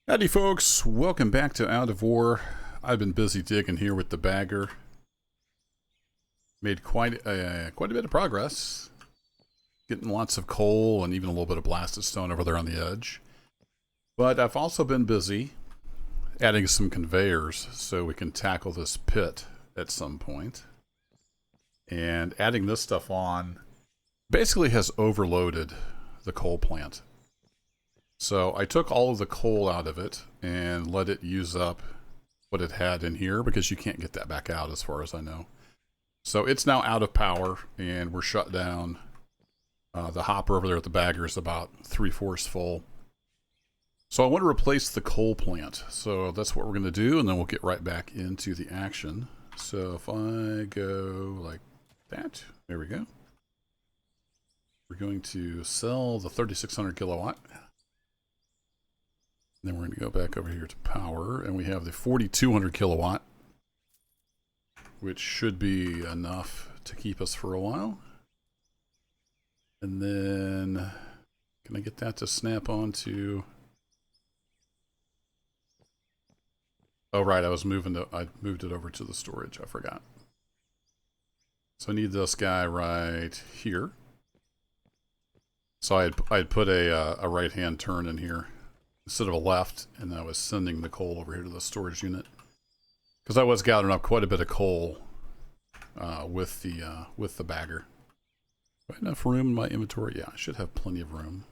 Howdy folks, welcome back to Out of War. I've been busy digging here with the bagger. Made quite a bit of progress. Getting lots of coal and even a little bit of blasted stone over there on the edge. But I've also been busy adding some conveyors so we can tackle this pit at some point. And adding this stuff on basically has overloaded the coal plant. So I took all of the coal out of it and let it use up what it had in here because you can't get that back out as far as I know. So it's now out of power and we're shut down. The hopper over there at the bagger is about 3/4 full. So I want to replace the coal plant. So that's what we're going to do, and then we'll get right back into the action. So if I go like that, there we go. We're going to sell the 3600 kilowatt. Then we're going to go back over here to power, and we have the 4200 kilowatt, which should be enough to keep us for a while. And then, can I get that to snap onto? Oh, right, I moved it over to the storage, I forgot. So I need this guy right here. So I'd put a right-hand turn in here instead of a left, and I was sending the coal over here to the storage unit because I was gathering up quite a bit of coal with the bagger. Do I have enough room in my inventory? Yeah, I should have plenty of room.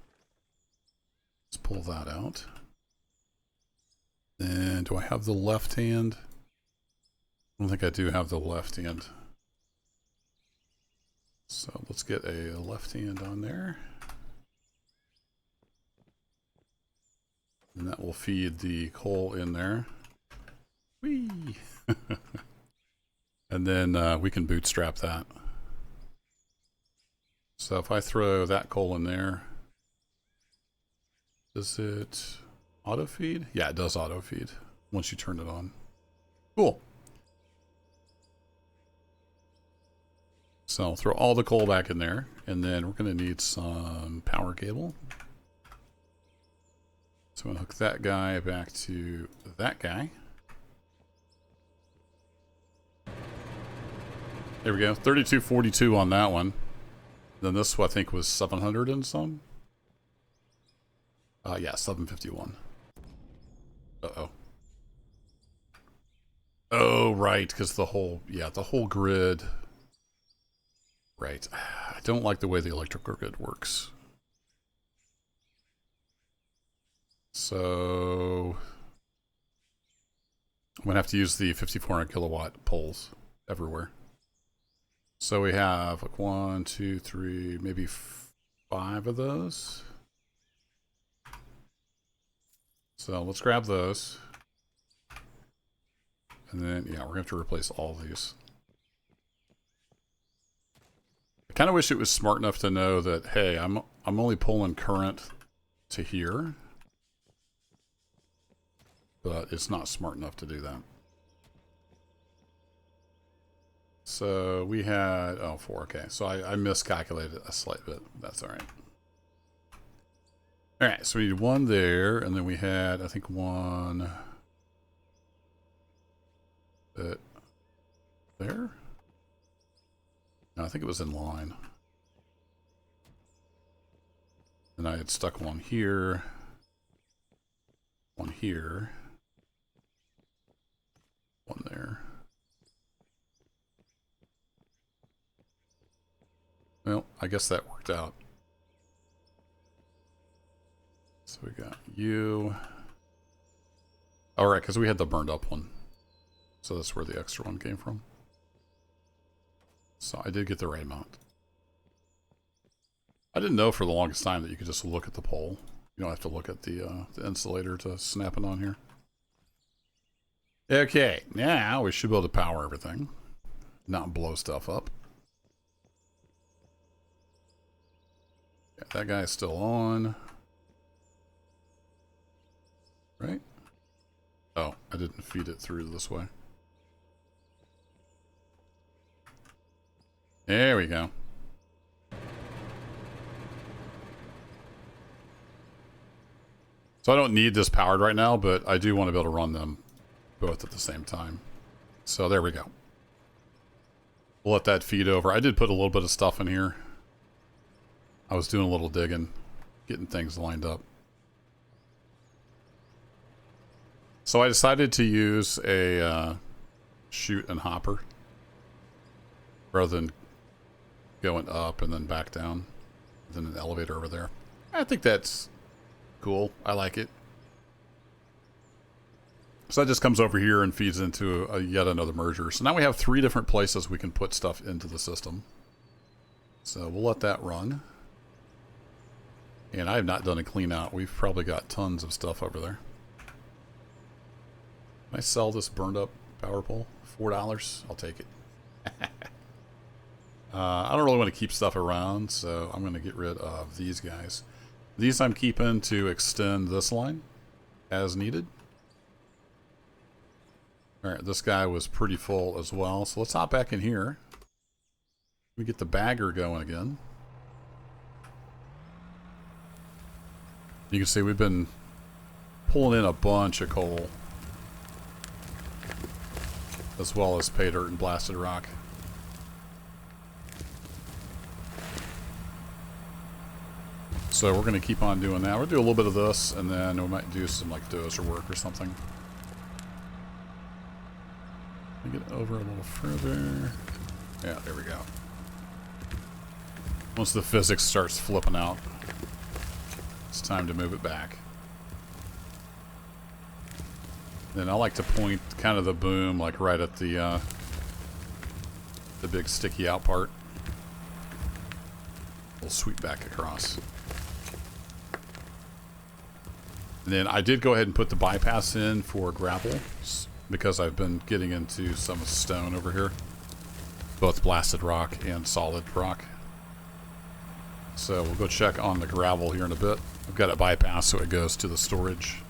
Let's pull that out. And do I have the left hand? I don't think I do have the left hand. So let's get a left hand on there. And that will feed the coal in there. Whee! And then we can bootstrap that. So if I throw that coal in there, does it auto feed? Yeah, it does auto feed once you turn it on. Cool. So I'll throw all the coal back in there, and then we're going to need some power cable. So I'm going to hook that guy back to that guy. There we go. 3242 on that one. Then this I think was 700 and some. Yeah, 751. Uh-oh. Oh, right, because the whole grid. Right. I don't like the way the electrical grid works. So I'm going to have to use the 5400 kilowatt poles everywhere. So we have like 1, 2, 3, maybe 5 of those. So let's grab those. And then, yeah, we're going to have to replace all these. I kind of wish it was smart enough to know that, hey, I'm only pulling current to here. But it's not smart enough to do that. So we had, 4, okay. So I miscalculated a slight bit. That's all right. All right, so we need one there, and then we had, I think, one there. No, I think it was in line. And I had stuck one here, one here, one there. Well, I guess that worked out. So we got you. All right, because we had the burned up one. So that's where the extra one came from. So I did get the right amount. I didn't know for the longest time that you could just look at the pole. You don't have to look at the insulator to snap it on here. Okay, now we should be able to power everything. Not blow stuff up. Yeah, that guy's still on. Right? Oh, I didn't feed it through this way. There we go. So I don't need this powered right now, but I do want to be able to run them both at the same time. So there we go. We'll let that feed over. I did put a little bit of stuff in here. I was doing a little digging, getting things lined up. So I decided to use a chute and hopper rather than going up and then back down, then an elevator over there. I think that's cool. I like it. So that just comes over here and feeds into yet another merger. So now we have 3 different places we can put stuff into the system. So we'll let that run. And I have not done a clean out. We've probably got tons of stuff over there. Can I sell this burned up power pole? $4? I'll take it. I don't really want to keep stuff around, so I'm going to get rid of these guys. These I'm keeping to extend this line as needed. Alright, this guy was pretty full as well, so let's hop back in here. We get the bagger going again. You can see we've been pulling in a bunch of coal, as well as pay dirt and blasted rock. So we're going to keep on doing that. We'll do a little bit of this, and then we might do some like dozer work or something. Let me get over a little further. Yeah, there we go. Once the physics starts flipping out, it's time to move it back. Then I like to point kind of the boom like right at the big sticky out part. We'll sweep back across. And then I did go ahead and put the bypass in for gravel because I've been getting into some stone over here, both blasted rock and solid rock. So we'll go check on the gravel here in a bit. I've got it bypassed so it goes to the storage.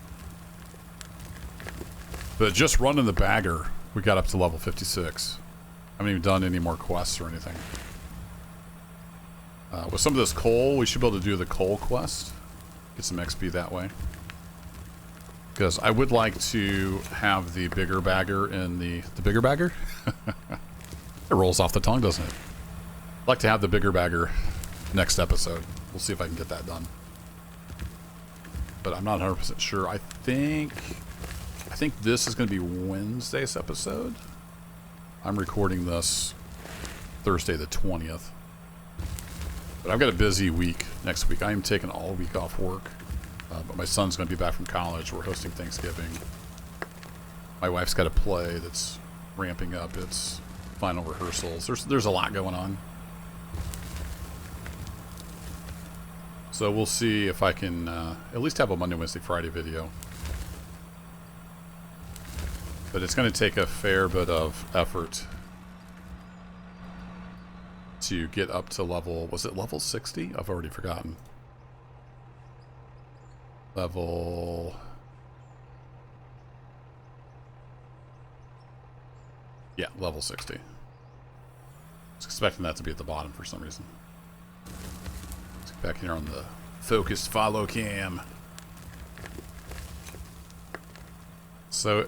But just running the bagger, we got up to level 56. I haven't even done any more quests or anything. With some of this coal, we should be able to do the coal quest. Get some XP that way. Because I would like to have the bigger bagger in the bigger bagger? It rolls off the tongue, doesn't it? I'd like to have the bigger bagger next episode. We'll see if I can get that done. But I'm not 100% sure. I think this is going to be Wednesday's episode. I'm recording this Thursday the 20th. But I've got a busy week next week. I am taking all week off work. But my son's going to be back from college. We're hosting Thanksgiving. My wife's got a play that's ramping up its final rehearsals. There's a lot going on. So we'll see if I can at least have a Monday, Wednesday, Friday video. But it's going to take a fair bit of effort to get up to level... Was it level 60? I've already forgotten. Level... Yeah, level 60. I was expecting that to be at the bottom for some reason. Let's get back here on the focused follow cam. So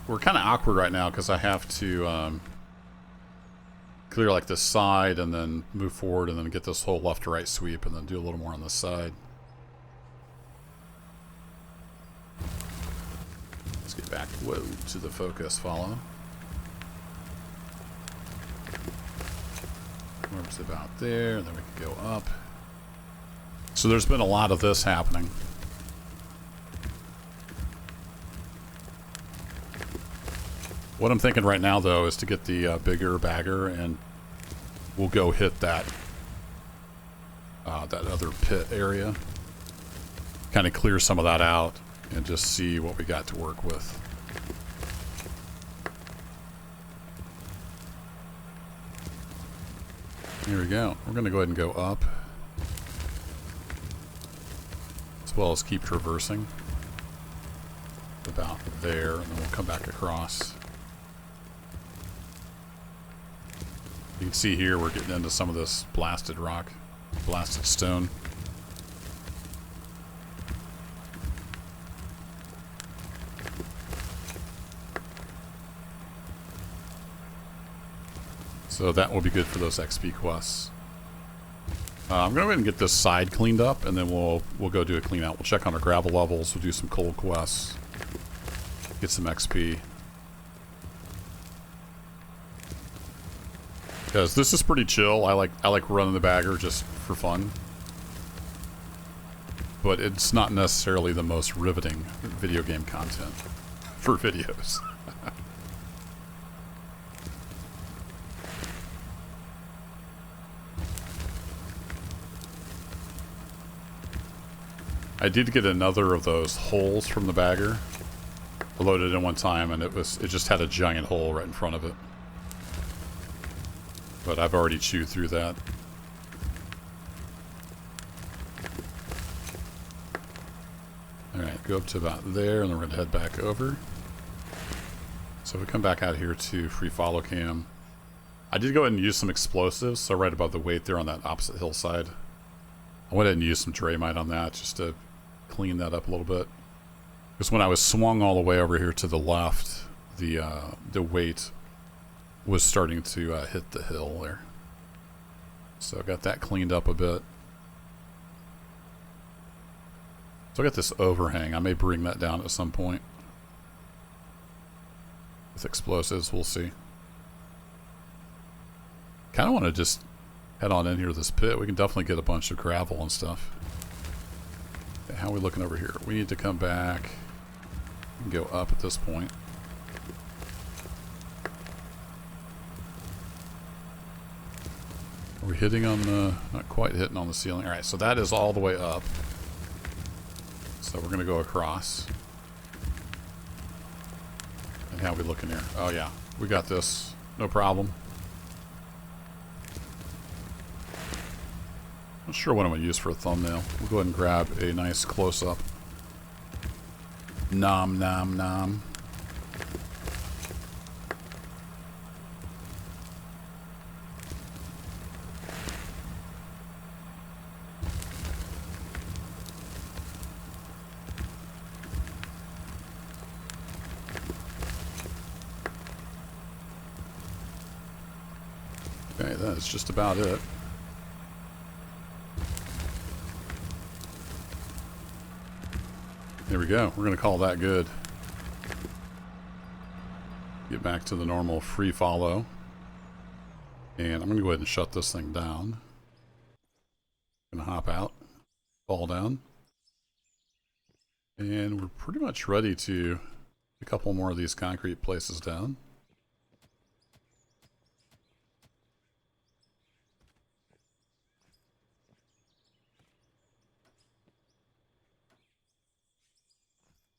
we're kind of awkward right now because I have to clear like this side and then move forward and then get this whole left to right sweep and then do a little more on this side. Let's get back, whoa, to the focus follow. Where's about there, and then we can go up. So there's been a lot of this happening. What I'm thinking right now, though, is to get the bigger bagger, and we'll go hit that that other pit area. Kind of clear some of that out, and just see what we got to work with. Here we go. We're going to go ahead and go up, as well as keep traversing about there, and then we'll come back across. You can see here we're getting into some of this blasted rock, blasted stone. So that will be good for those XP quests. I'm going to go ahead and get this side cleaned up, and then we'll go do a clean out. We'll check on our gravel levels. We'll do some coal quests. Get some XP. Because this is pretty chill. I like running the bagger just for fun. But it's not necessarily the most riveting video game content for videos. I did get another of those holes from the bagger. I loaded in one time and it just had a giant hole right in front of it. But I've already chewed through that. Alright, go up to about there and then we're going to head back over. So we come back out here to free follow cam. I did go ahead and use some explosives, so right above the weight there on that opposite hillside. I went ahead and used some Draymite on that just to clean that up a little bit. Because when I was swung all the way over here to the left, the weight was starting to hit the hill there. So I got that cleaned up a bit. So I got this overhang. I may bring that down at some point. With explosives, we'll see. Kind of want to just head on in here to this pit. We can definitely get a bunch of gravel and stuff. Okay, how are we looking over here? We need to come back and go up at this point. Are we hitting on the... not quite hitting on the ceiling. Alright, so that is all the way up. So we're going to go across. And how are we looking here? Oh yeah, we got this. No problem. Not sure what I'm going to use for a thumbnail. We'll go ahead and grab a nice close-up. Nom nom nom. Okay, that's just about it. There we go. We're going to call that good. Get back to the normal free follow. And I'm going to go ahead and shut this thing down. Going to hop out, fall down. And we're pretty much ready to get a couple more of these concrete places down.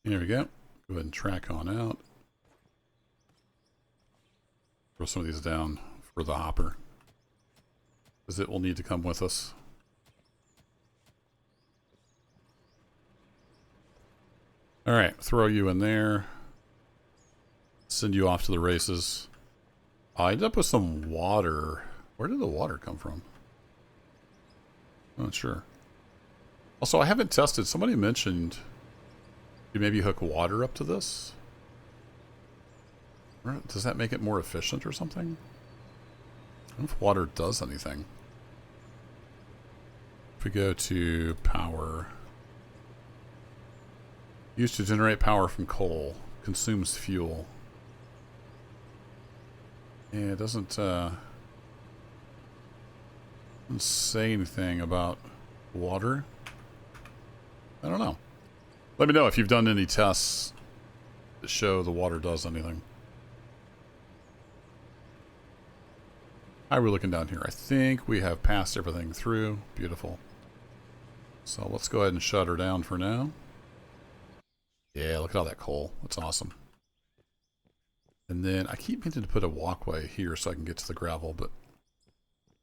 There we go. Go ahead and track on out. Throw some of these down for the hopper, because it will need to come with us. Alright, throw you in there. Send you off to the races. I ended up with some water. Where did the water come from? I'm not sure. Also, I haven't tested. Somebody mentioned you maybe hook water up to this? Or does that make it more efficient or something? I don't know if water does anything. If we go to power. Used to generate power from coal. Consumes fuel. Yeah, it doesn't say anything about water. I don't know. Let me know if you've done any tests that show the water does anything. How are we looking down here? I think we have passed everything through. Beautiful. So let's go ahead and shut her down for now. Yeah, look at all that coal. That's awesome. And then I keep meaning to put a walkway here so I can get to the gravel, but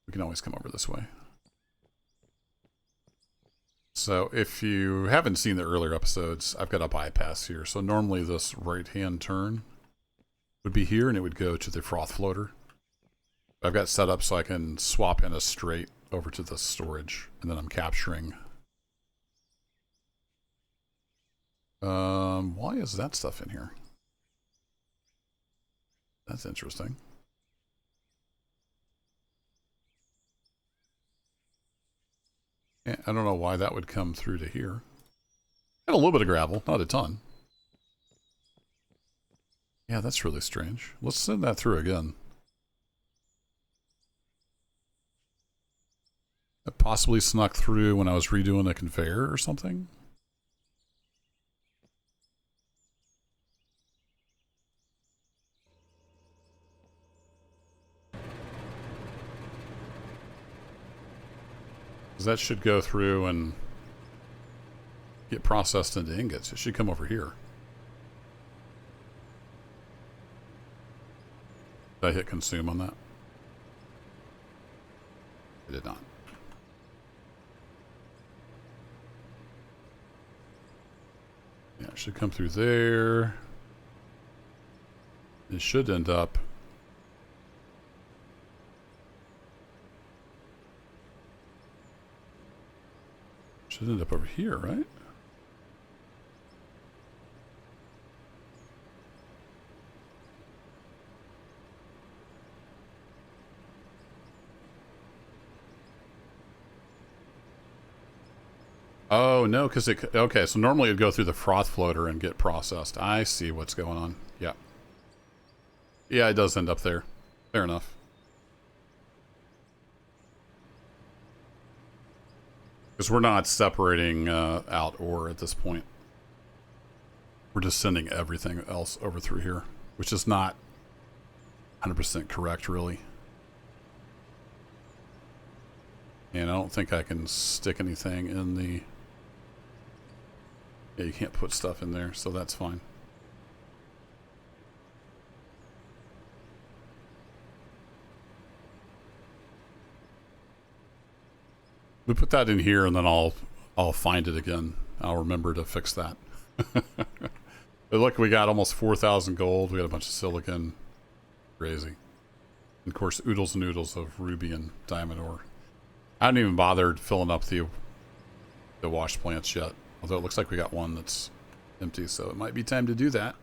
we can always come over this way. So if you haven't seen the earlier episodes, I've got a bypass here. So normally this right-hand turn would be here and it would go to the froth floater. I've got set up so I can swap in a straight over to the storage, and then I'm capturing. Why is that stuff in here? That's interesting. I don't know why that would come through to here. Got a little bit of gravel, not a ton. Yeah, that's really strange. Let's send that through again. That possibly snuck through when I was redoing a conveyor or something. That should go through and get processed into ingots. It should come over here. Did I hit consume on that? I did not. Yeah, it should come through there. It should end up over here, right? Oh, no, because it... Okay, so normally it'd go through the froth floater and get processed. I see what's going on. Yeah. Yeah, it does end up there. Fair enough. Because we're not separating out ore at this point. We're just sending everything else over through here, which is not 100% correct, really. And I don't think I can stick anything in the... Yeah, you can't put stuff in there, so that's fine. We put that in here, and then I'll find it again. I'll remember to fix that. But look, we got almost 4,000 gold. We got a bunch of silicon. Crazy. And of course, oodles and oodles of ruby and diamond ore. I haven't even bothered filling up the wash plants yet. Although it looks like we got one that's empty, so it might be time to do that.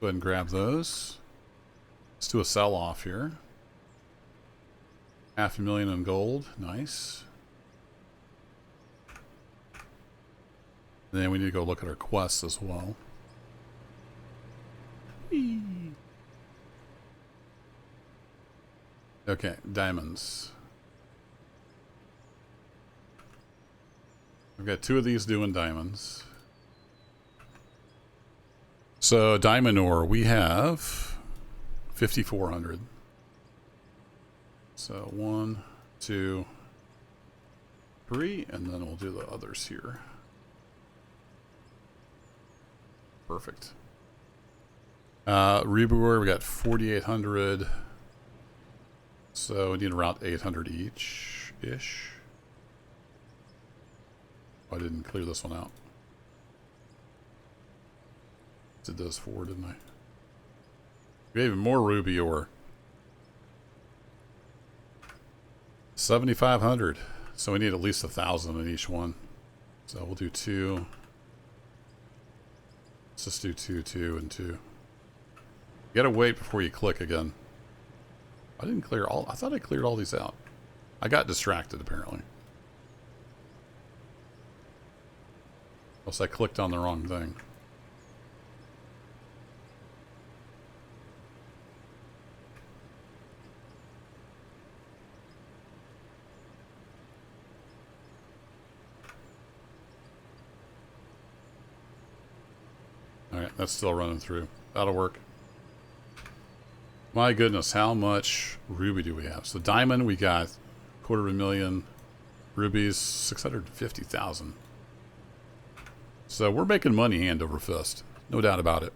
Go ahead and grab those. Let's do a sell-off here. 500,000 in gold. Nice. And then we need to go look at our quests as well. Whee. Okay, diamonds. I've got 2 of these doing diamonds. So diamond ore, we have 5,400. So 1, 2, 3, and then we'll do the others here. Perfect. Ruby ore, we got 4,800. So we need around 800 each-ish. I didn't clear this one out. Did those 4, didn't I? We have even more ruby ore. 7,500. So we need at least 1,000 in each one. So we'll do 2. Let's just do 2, 2, and 2. You gotta wait before you click again. I didn't clear all... I thought I cleared all these out. I got distracted, apparently. Unless I clicked on the wrong thing. Alright, that's still running through. That'll work. My goodness, how much ruby do we have? So diamond, we got 250,000. Rubies, 650,000. So we're making money hand over fist. No doubt about it.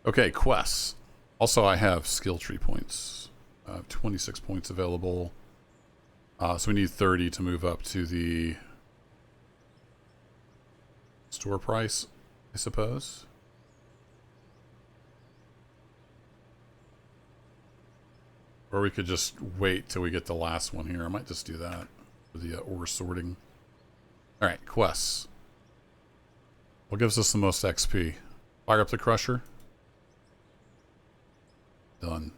Okay, quests. Also, I have skill tree points. I have 26 points available. So we need 30 to move up to the store price, I suppose. Or we could just wait till we get the last one here. I might just do that for the ore sorting. Alright, quests. What gives us the most XP? Fire up the crusher. Done.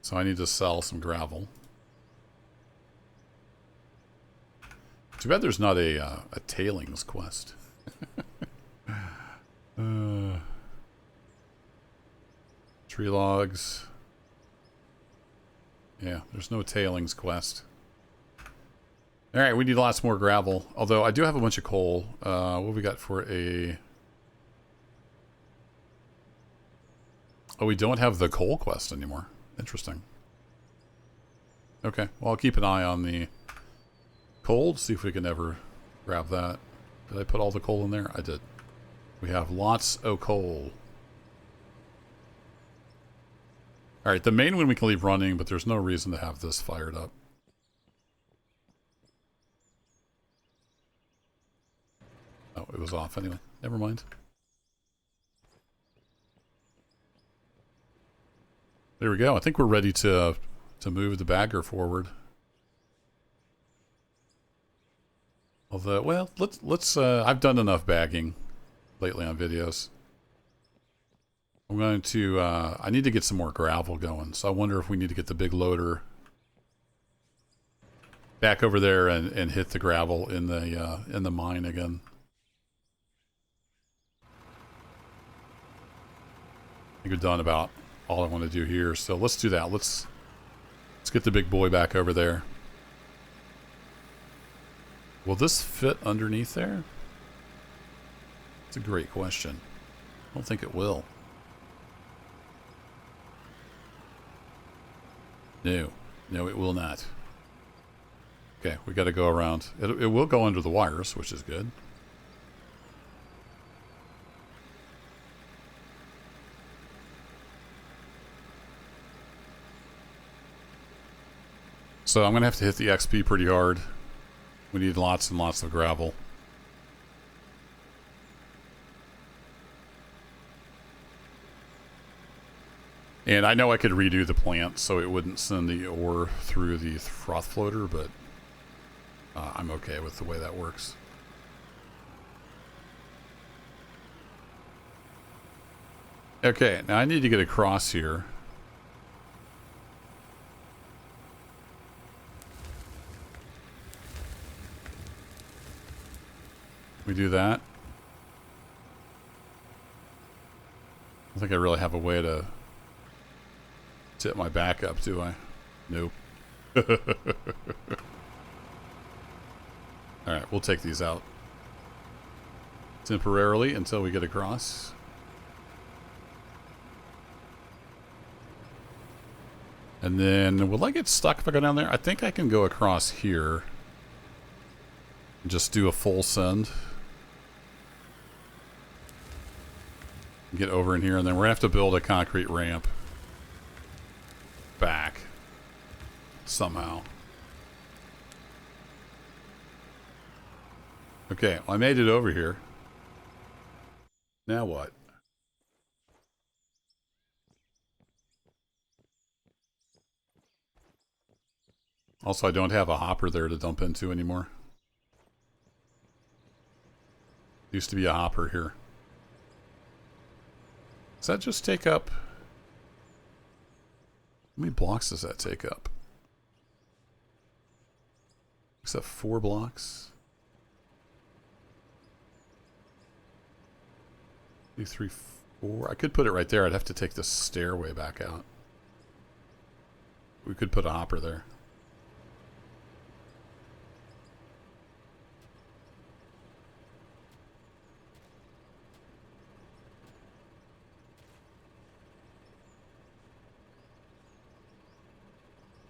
So I need to sell some gravel. Too bad there's not a tailings quest. Tree logs. Yeah, there's no tailings quest. Alright, we need lots more gravel. Although I do have a bunch of coal. What have we got for a... Oh, we don't have the coal quest anymore. Interesting. Okay, well I'll keep an eye on the coal, see if we can ever grab that. Did I put all the coal in there? I did. We have lots of coal. Alright, the main one we can leave running, but there's no reason to have this fired up. Oh, it was off anyway. Never mind. There we go. I think we're ready to move the bagger forward. Although, well, let's I've done enough bagging lately on videos. I'm going to I need to get some more gravel going. So I wonder if we need to get the big loader back over there and hit the gravel in the mine again. I think we're done about all I want to do here. So let's do that. Let's get the big boy back over there. Will this fit underneath there? It's a great question. I don't think it will. No. No, it will not. Okay, we got to go around. It will go under the wires, which is good. So I'm going to have to hit the XP pretty hard. We need lots and lots of gravel. And I know I could redo the plant so it wouldn't send the ore through the froth floater, but I'm okay with the way that works. Okay, now I need to get across here. We do that. I don't think I really have a way to tip my back up, do I? Nope. Alright, we'll take these out temporarily until we get across. And then, will I get stuck if I go down there? I think I can go across here and just do a full send. Get over in here, and then we're gonna have to build a concrete ramp back somehow. Okay, well, I made it over here. Now what? Also, I don't have a hopper there to dump into anymore. Used to be a hopper here. Does that just take up? How many blocks does that take up? Is that 4 blocks? 2, 3, 4. I could put it right there. I'd have to take the stairway back out. We could put a hopper there.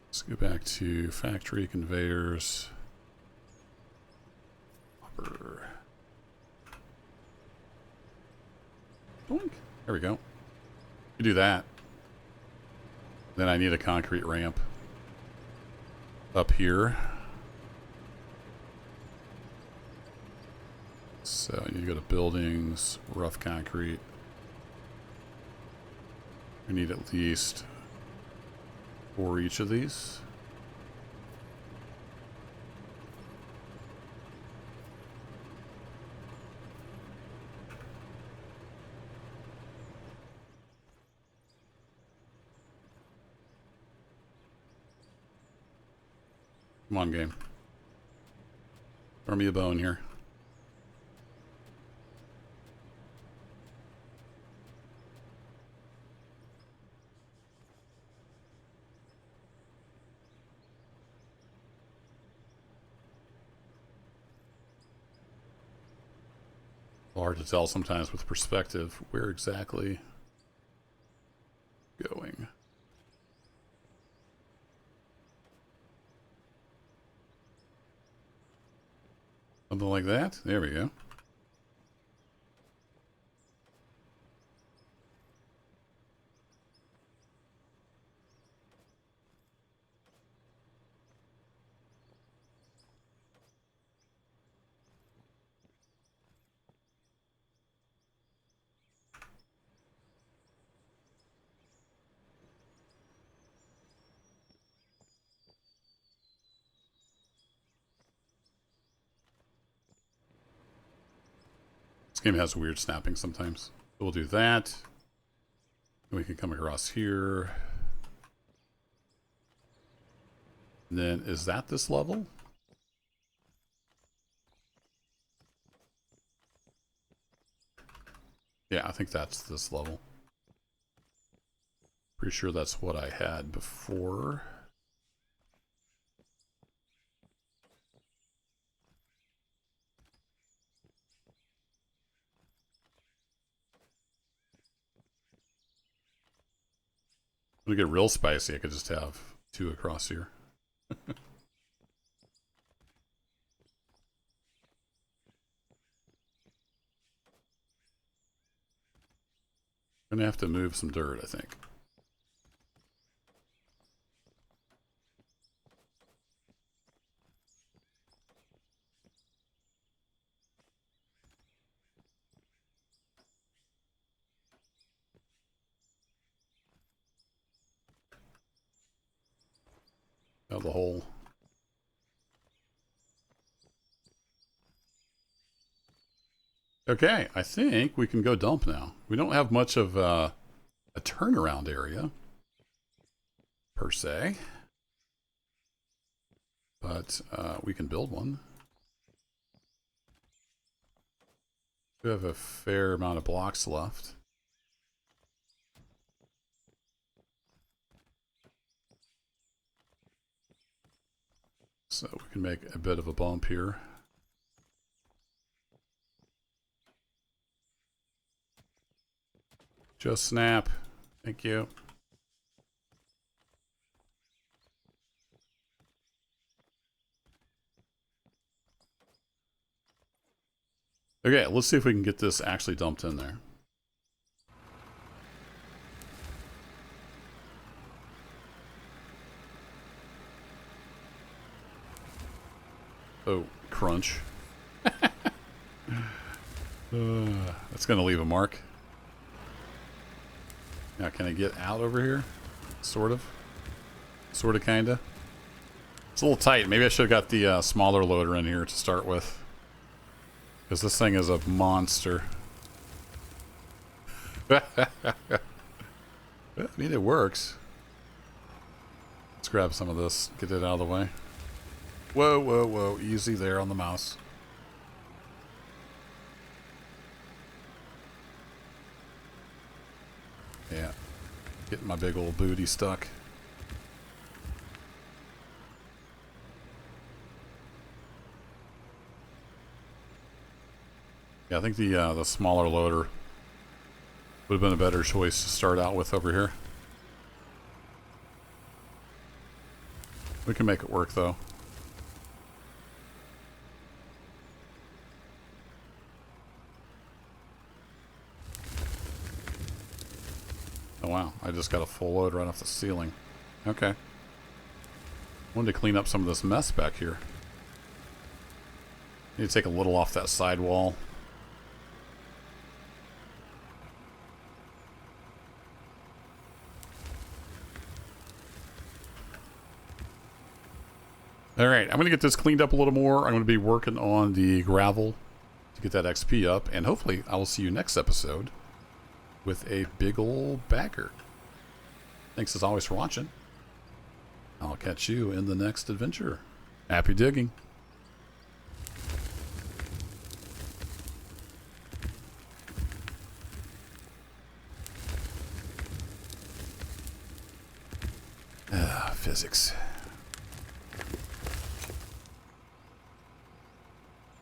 Let's go back to factory conveyors. Hopper. Boink. There we go. You do that. Then I need a concrete ramp up here. So I need to go to buildings, rough concrete. We need at least 4 each of these. Come on, game. Throw me a bone here. Hard to tell sometimes with perspective where exactly going. Something like that. There we go. This game has weird snapping sometimes. So we'll do that. And we can come across here. And then, is that this level? Yeah, I think that's this level. Pretty sure that's what I had before. To get real spicy, I could just have 2 across here. I'm gonna have to move some dirt, I think. Out the hole. Okay, I think we can go dump now. We don't have much of a turnaround area, per se. But we can build one. We have a fair amount of blocks left. So we can make a bit of a bump here. Just snap. Thank you. Okay, let's see if we can get this actually dumped in there. Oh, crunch. That's going to leave a mark. Now, can I get out over here? Sort of. Sort of, kind of. It's a little tight. Maybe I should have got the smaller loader in here to start with. Because this thing is a monster. I mean, it works. Let's grab some of this. Get it out of the way. Whoa, whoa, whoa. Easy there on the mouse. Yeah. Getting my big old booty stuck. Yeah, I think the smaller loader would have been a better choice to start out with over here. We can make it work, though. Oh, wow. I just got a full load right off the ceiling. Okay. Wanted to clean up some of this mess back here. Need to take a little off that side wall. Alright, I'm going to get this cleaned up a little more. I'm going to be working on the gravel to get that XP up. And hopefully I will see you next episode with a big old bagger. Thanks as always for watching. I'll catch you in the next adventure. Happy digging. Physics.